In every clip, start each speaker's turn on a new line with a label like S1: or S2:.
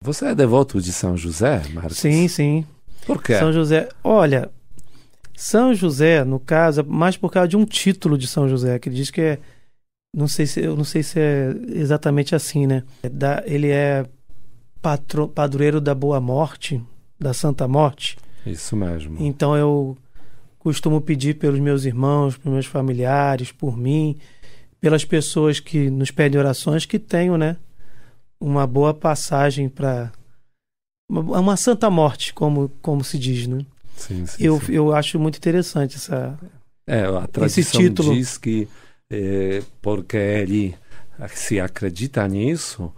S1: Você é devoto de São José, Marcos?
S2: Sim, sim.
S1: Por quê?
S2: São José, olha, São José, no caso, é mais por causa de um título de São José, que ele diz que é, eu não sei se é exatamente assim, né? Ele é padroeiro da Boa Morte, da Santa Morte.
S1: Isso mesmo.
S2: Então eu costumo pedir pelos meus irmãos, pelos meus familiares, por mim, pelas pessoas que nos pedem orações, que tenham, né, uma boa passagem para uma santa morte, como se diz, né?
S1: Sim, sim, sim.
S2: Eu acho muito interessante
S1: A tradição
S2: esse título.
S1: diz que porque ele se acredita nisso,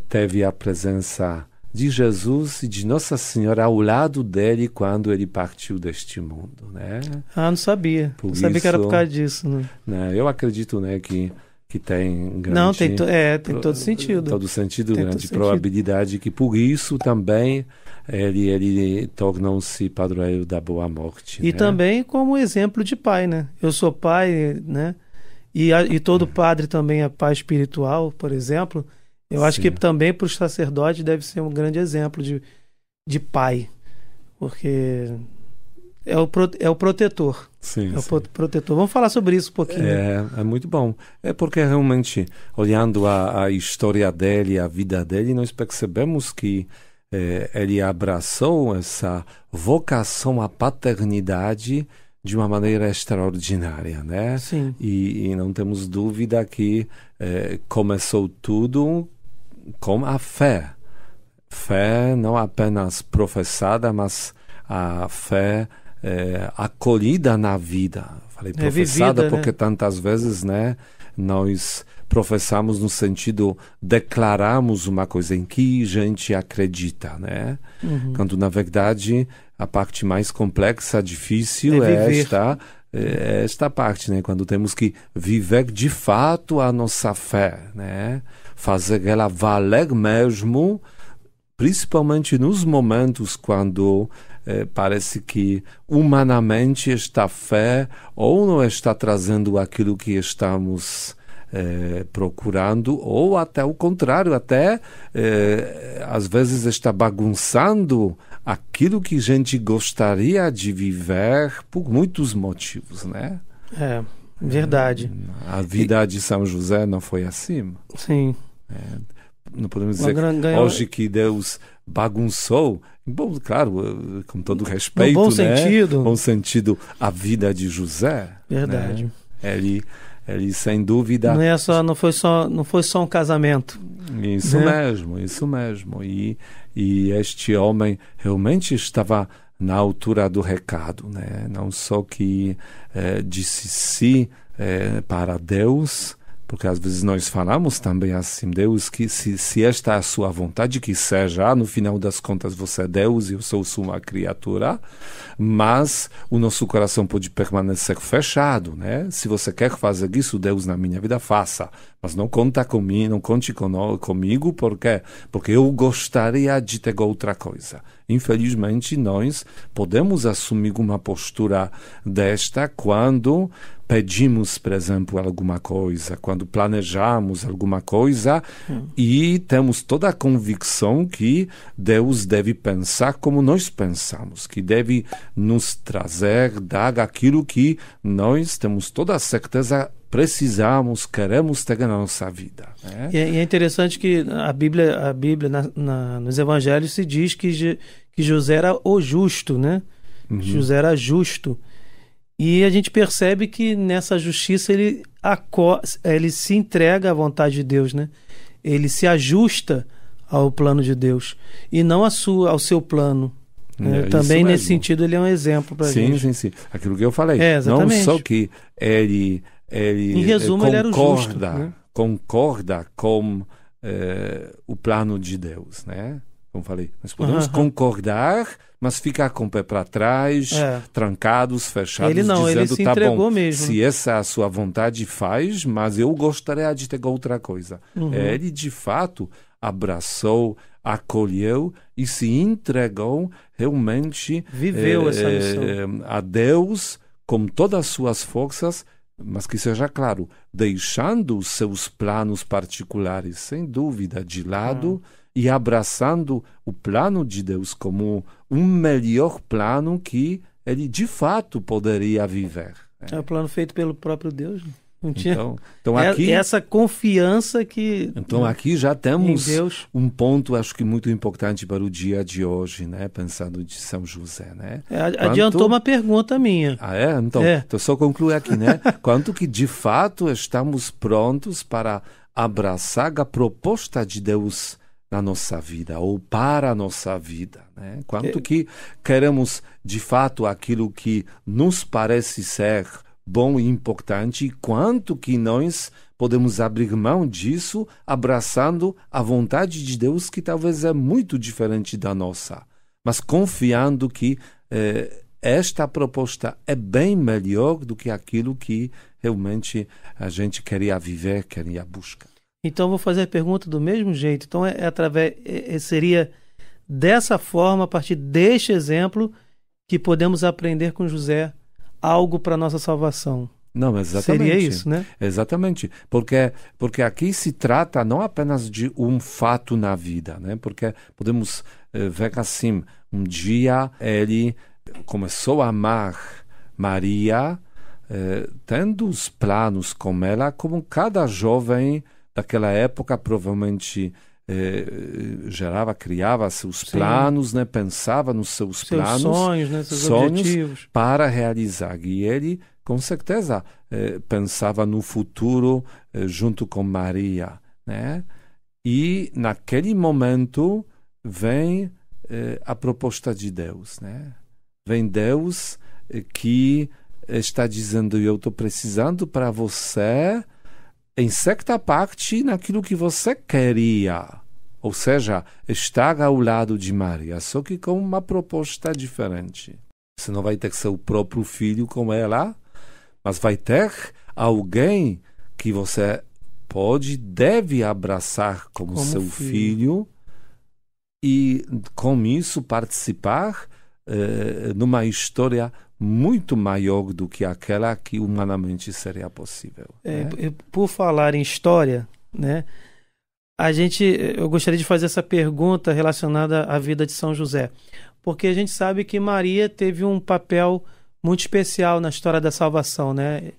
S1: teve a presença de Jesus e de Nossa Senhora ao lado dele quando ele partiu deste mundo, né?
S2: Ah, não sabia. Não sabia que era por causa disso, né?
S1: Eu acredito, né, que tem grande...
S2: Não, tem todo sentido.
S1: Todo sentido,
S2: tem
S1: grande
S2: todo
S1: probabilidade
S2: sentido.
S1: Que por isso também ele tornou-se padroeiro da Boa Morte.
S2: E
S1: né?
S2: também como exemplo de pai, né? Eu sou pai, né? E todo padre também é pai espiritual, por exemplo. Eu acho que também para o sacerdote deve ser um grande exemplo de pai, porque é o protetor.
S1: Sim,
S2: é o protetor. Vamos falar sobre isso um pouquinho.
S1: É muito bom. É porque realmente, olhando a história dele, a vida dele, nós percebemos que ele abraçou essa vocação à paternidade de uma maneira extraordinária, né?
S2: Sim.
S1: E não temos dúvida que começou tudo com a fé. Fé não apenas professada, mas a fé acolhida na vida. Falei professada
S2: vivida,
S1: porque
S2: né?
S1: tantas vezes, né, nós professamos no sentido declaramos uma coisa em que a gente acredita, né?
S2: Uhum.
S1: Quando na verdade a parte mais complexa, difícil esta parte, né? Quando temos que viver de fato a nossa fé, né? Fazer ela valer mesmo, principalmente nos momentos quando parece que humanamente esta fé ou não está trazendo aquilo que estamos procurando, ou até o contrário, às vezes está bagunçando aquilo que a gente gostaria de viver por muitos motivos, né?
S2: Verdade.
S1: A vida de São José não foi assim.
S2: Sim.
S1: Não podemos dizer hoje que Deus bagunçou. Bom, claro, com todo respeito,
S2: no bom
S1: né?
S2: sentido.
S1: Bom sentido, a vida de José.
S2: Verdade.
S1: Né? Ele sem dúvida.
S2: Não foi só um casamento.
S1: Isso
S2: né?
S1: mesmo, isso mesmo. E este homem realmente estava na altura do recado, né? Não só que disse sim para Deus, porque às vezes nós falamos também assim, Deus, que se esta é a sua vontade, que seja, no final das contas você é Deus e eu sou uma criatura, mas o nosso coração pode permanecer fechado, né? Se você quer fazer isso, Deus na minha vida, faça, mas não conta comigo, não conte comigo, porque eu gostaria de ter outra coisa. Infelizmente, nós podemos assumir uma postura desta quando pedimos, por exemplo, alguma coisa, quando planejamos alguma coisa e temos toda a convicção que Deus deve pensar como nós pensamos, que deve nos trazer, dar aquilo que nós temos toda a certeza precisamos, queremos ter na nossa vida. Né?
S2: E é interessante que a Bíblia nos Evangelhos se diz que José era o justo, né?
S1: Uhum.
S2: José era justo. E a gente percebe que nessa justiça ele se entrega à vontade de Deus, né? Ele se ajusta ao plano de Deus e não ao seu plano. Também nesse sentido ele é um exemplo para a gente.
S1: Sim. Aquilo que eu falei.
S2: Exatamente.
S1: Não só que ele
S2: em resumo, ele era o justo, né?
S1: Concorda com o plano de Deus, né? Como falei, nós podemos concordar, mas ficar com o pé para trás, trancados, fechados, dizendo,
S2: ele se entregou mesmo.
S1: Se essa é a sua vontade, faz, mas eu gostaria de ter outra coisa. Ele, de fato, abraçou, acolheu e se entregou realmente
S2: viveu essa missão
S1: a Deus com todas as suas forças, mas que seja claro, deixando os seus planos particulares, sem dúvida, de lado e abraçando o plano de Deus como um melhor plano que ele de fato poderia viver.
S2: É o plano feito pelo próprio Deus. Não tinha...
S1: Então aqui,
S2: essa confiança que...
S1: Então aqui já temos
S2: Deus...
S1: um ponto, acho que muito importante para o dia de hoje, né? Pensando de São José, né?
S2: Adiantou uma pergunta minha.
S1: Então só concluir aqui, né? Quanto que de fato estamos prontos para abraçar a proposta de Deus na nossa vida ou para a nossa vida, né? Quanto que queremos de fato aquilo que nos parece ser bom e importante, e quanto que nós podemos abrir mão disso, abraçando a vontade de Deus, que talvez é muito diferente da nossa, mas confiando que esta proposta é bem melhor do que aquilo que realmente a gente queria viver, queria buscar.
S2: Então vou fazer a pergunta do mesmo jeito. Então seria dessa forma, a partir deste exemplo, que podemos aprender com José algo para a nossa salvação.
S1: Não, exatamente.
S2: Seria isso, né?
S1: Exatamente. Porque aqui se trata não apenas de um fato na vida, né? Porque podemos ver assim, um dia ele começou a amar Maria, tendo os planos com ela, como cada jovem daquela época provavelmente criava seus planos, né? Pensava nos seus planos,
S2: sonhos, né? Seus objetivos
S1: para realizar. E ele, com certeza, pensava no futuro junto com Maria, né? E naquele momento vem a proposta de Deus, né? Vem Deus que está dizendo: eu estou precisando para você, em certa parte, naquilo que você queria. Ou seja, estar ao lado de Maria, só que com uma proposta diferente. Você não vai ter seu próprio filho com ela, mas vai ter alguém que você deve abraçar como seu filho e, com isso, participar numa história muito maior do que aquela que humanamente seria possível.
S2: Por falar em história, né? Eu gostaria de fazer essa pergunta relacionada à vida de São José, porque a gente sabe que Maria teve um papel muito especial na história da salvação, né?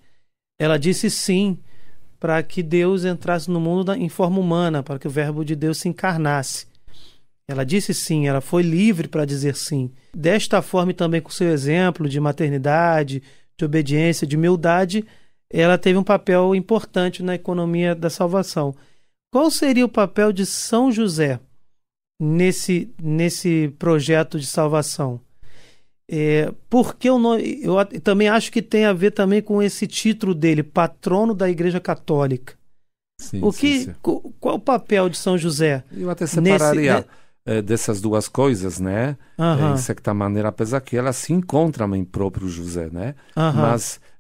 S2: Ela disse sim para que Deus entrasse no mundo em forma humana, para que o Verbo de Deus se encarnasse. Ela disse sim, ela foi livre para dizer sim. Desta forma, e também com seu exemplo de maternidade, de obediência, de humildade, ela teve um papel importante na economia da salvação. Qual seria o papel de São José nesse projeto de salvação? Porque eu também acho que tem a ver também com esse título dele, patrono da Igreja Católica.
S1: Sim,
S2: Qual o papel de São José?
S1: Eu até separaria dessas duas coisas, né? Em certa maneira, apesar que elas se encontram em próprio José, né?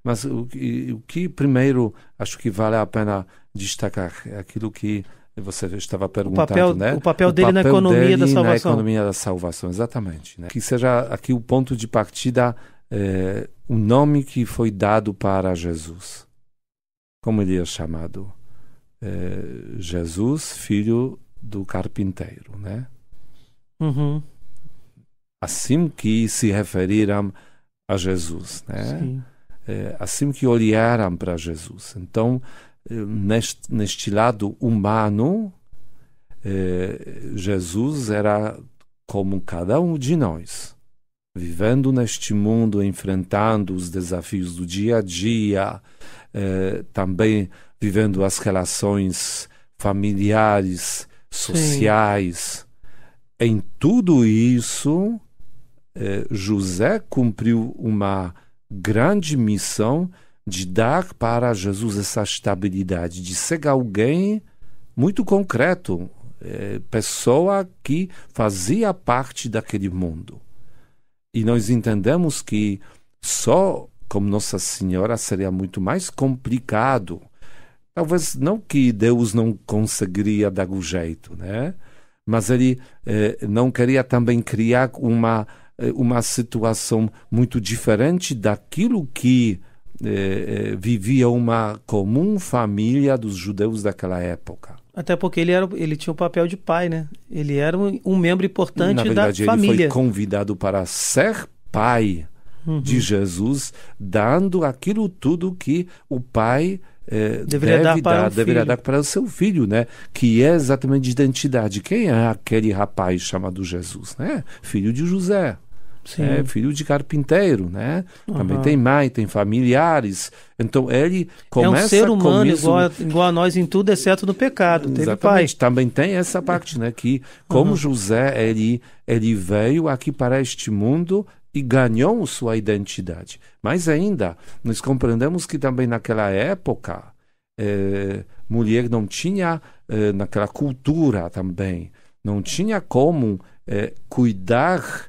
S1: Mas o que primeiro acho que vale a pena destacar é aquilo que você estava perguntando, né?
S2: O papel dele na economia da salvação.
S1: Na economia da salvação, exatamente. Né? Que seja aqui o ponto de partida, o nome que foi dado para Jesus. Como ele é chamado? Jesus, filho do carpinteiro, né?
S2: Uhum.
S1: Assim que se referiram a Jesus, né?
S2: Sim.
S1: Assim que olharam para Jesus. Então, neste lado humano, Jesus era como cada um de nós, vivendo neste mundo, enfrentando os desafios do dia a dia, também vivendo as relações familiares, sociais. Sim. Em tudo isso, José cumpriu uma grande missão de dar para Jesus essa estabilidade, de ser alguém muito concreto, pessoa que fazia parte daquele mundo. E nós entendemos que só como Nossa Senhora seria muito mais complicado. Talvez não que Deus não conseguiria dar o jeito, né? Mas ele não queria também criar uma situação muito diferente daquilo que vivia uma comum família dos judeus daquela época.
S2: Até porque ele tinha o papel de pai, né? Ele era um membro importante
S1: Na verdade,
S2: da família.
S1: ele foi convidado para ser pai de Jesus, dando aquilo tudo que o pai deveria dar para o seu filho, né? Que é exatamente de identidade. Quem é aquele rapaz chamado Jesus, né? Filho de José. Filho de carpinteiro, né? Também tem mãe, tem familiares. Então ele começa
S2: é um ser humano
S1: isso,
S2: igual a nós em tudo, exceto no pecado. Teve
S1: exatamente.
S2: pai.
S1: Também tem essa parte, né? Que como José, ele veio aqui para este mundo e ganhou sua identidade. Mas ainda, nós compreendemos que também naquela época, mulher não tinha, naquela cultura também, não tinha como cuidar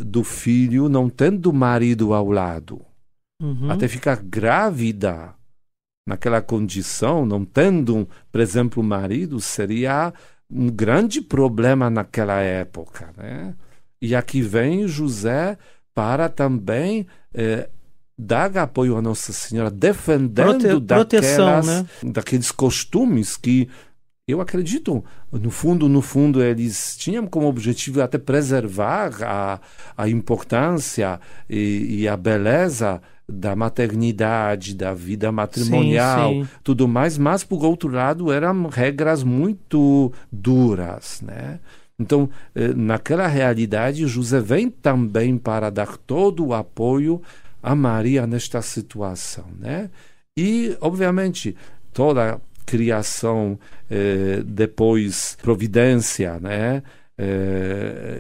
S1: do filho não tendo marido ao lado. Até ficar grávida naquela condição, não tendo, por exemplo, marido, seria um grande problema naquela época, né? E aqui vem José para também dar apoio à Nossa Senhora, defendendo daqueles costumes que eu acredito, no fundo, eles tinham como objetivo até preservar a importância e a beleza da maternidade, da vida matrimonial,
S2: sim.
S1: Tudo mais, mas, por outro lado, eram regras muito duras, né? Então, naquela realidade, José vem também para dar todo o apoio a Maria nesta situação, né? E, obviamente, toda criação, depois providência, né?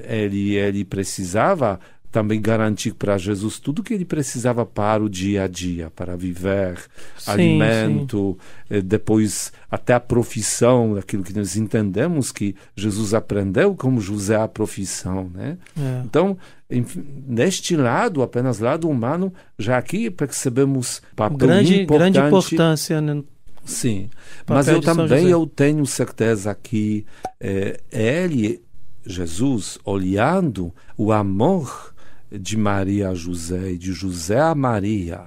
S1: Ele precisava também garantir para Jesus tudo que ele precisava para o dia a dia, para viver, alimento, depois até a profissão, aquilo que nós entendemos que Jesus aprendeu como José a profissão, né? Então, enfim, neste lado, apenas lado humano, já aqui percebemos papel importante.
S2: Grande importância, né?
S1: Sim, mas eu tenho certeza que Jesus, olhando o amor de Maria a José e de José a Maria,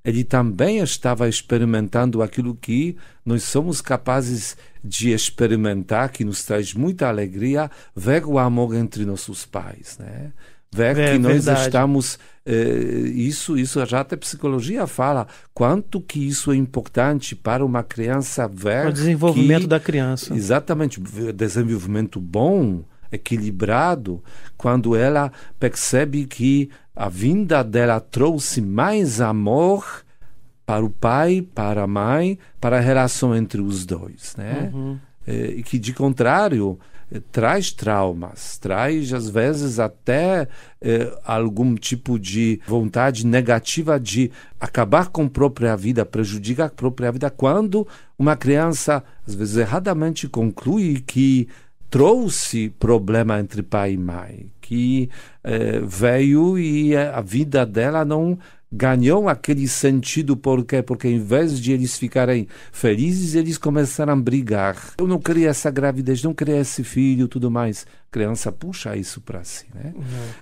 S1: ele também estava experimentando aquilo que nós somos capazes de experimentar, que nos traz muita alegria, ver o amor entre nossos pais, né? Ver que nós estamos... Isso já até psicologia fala quanto que isso é importante para uma criança ver...
S2: O desenvolvimento da criança.
S1: Exatamente, desenvolvimento bom, equilibrado, quando ela percebe que a vinda dela trouxe mais amor para o pai, para a mãe, para a relação entre os dois, né? E que, de contrário, traz traumas, traz, às vezes, até algum tipo de vontade negativa de acabar com a própria vida, prejudicar a própria vida, quando uma criança, às vezes, erradamente conclui que trouxe problema entre pai e mãe, que veio e a vida dela não ganhou aquele sentido. Por quê? Porque em vez de eles ficarem felizes, eles começaram a brigar. Eu não queria essa gravidez, não queria esse filho, tudo mais. A criança puxa isso para si, né?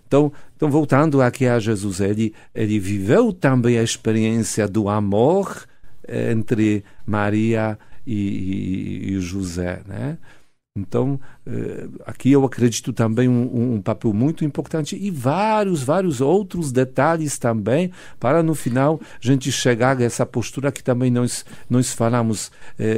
S1: Então, voltando aqui a Jesus, ele viveu também a experiência do amor entre Maria e José, né? Então, aqui eu acredito também um papel muito importante e vários outros detalhes também, para no final a gente chegar a essa postura que também nós falamos,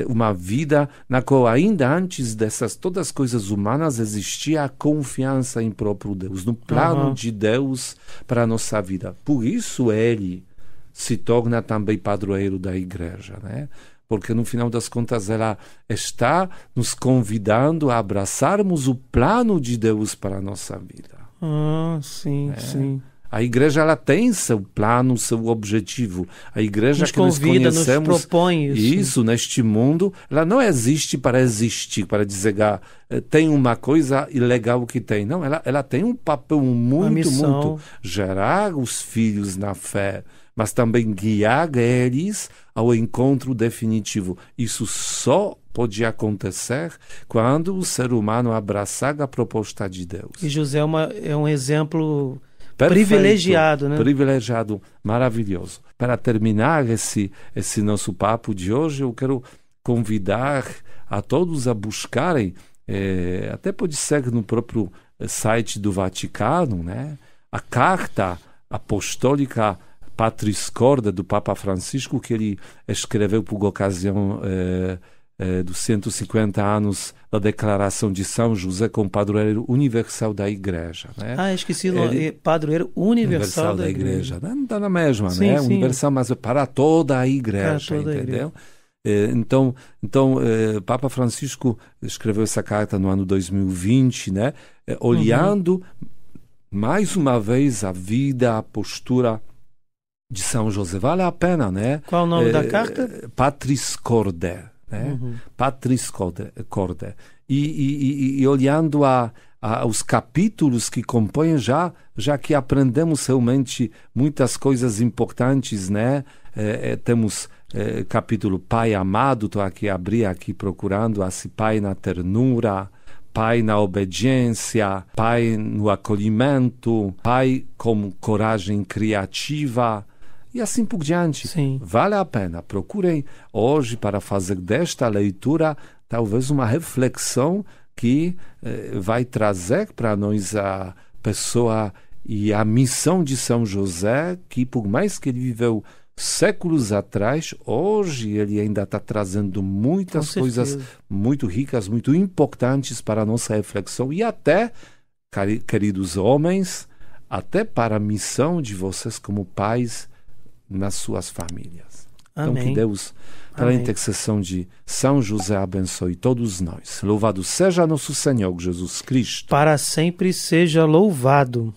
S1: uma vida na qual ainda antes dessas todas as coisas humanas existia a confiança em próprio Deus, no plano de Deus para a nossa vida. Por isso ele se torna também padroeiro da igreja, né? Porque no final das contas ela está nos convidando a abraçarmos o plano de Deus para a nossa vida.
S2: Sim.
S1: A igreja ela tem seu plano, seu objetivo. A igreja
S2: nos
S1: que
S2: convida,
S1: nós conhecemos,
S2: nos propõe
S1: isso neste mundo, ela não existe para existir, para dizer tem uma coisa ilegal que tem. Não, ela tem um papel muito gerar os filhos na fé, mas também guiar eles ao encontro definitivo. Isso só pode acontecer quando o ser humano abraçar a proposta de Deus.
S2: E José é um exemplo
S1: Perfeito,
S2: privilegiado, né?
S1: Privilegiado, maravilhoso. Para terminar esse nosso papo de hoje, eu quero convidar a todos a buscarem, até pode ser no próprio site do Vaticano, né? A carta apostólica Patris Corde do Papa Francisco, que ele escreveu por ocasião dos 150 anos da Declaração de São José como padroeiro universal da Igreja. Né?
S2: Esqueci o nome. Padroeiro universal da Igreja.
S1: Não está na mesma,
S2: sim,
S1: né?
S2: Sim.
S1: Universal, mas para toda a Igreja, entendeu? Então, Papa Francisco escreveu essa carta no ano 2020, né? Olhando mais uma vez a vida, a postura de São José. Vale a pena, né?
S2: Qual o nome da carta?
S1: Patris Corde. Né? Patris Corde. E olhando os capítulos que compõem, já que aprendemos realmente muitas coisas importantes, né? Temos capítulo Pai amado, estou aqui procurando assim, Pai na ternura, Pai na obediência, Pai no acolhimento, Pai com coragem criativa, e assim por diante.
S2: Sim.
S1: Vale a pena. Procurem hoje para fazer desta leitura talvez uma reflexão que vai trazer para nós a pessoa e a missão de São José, que por mais que ele viveu séculos atrás, hoje ele ainda está trazendo muitas coisas muito ricas, muito importantes para a nossa reflexão e até, queridos homens, até para a missão de vocês como pais nas suas famílias.
S2: Amém.
S1: Então que Deus, pela intercessão de São José, abençoe todos nós. Louvado seja nosso Senhor Jesus Cristo.
S2: Para sempre seja louvado.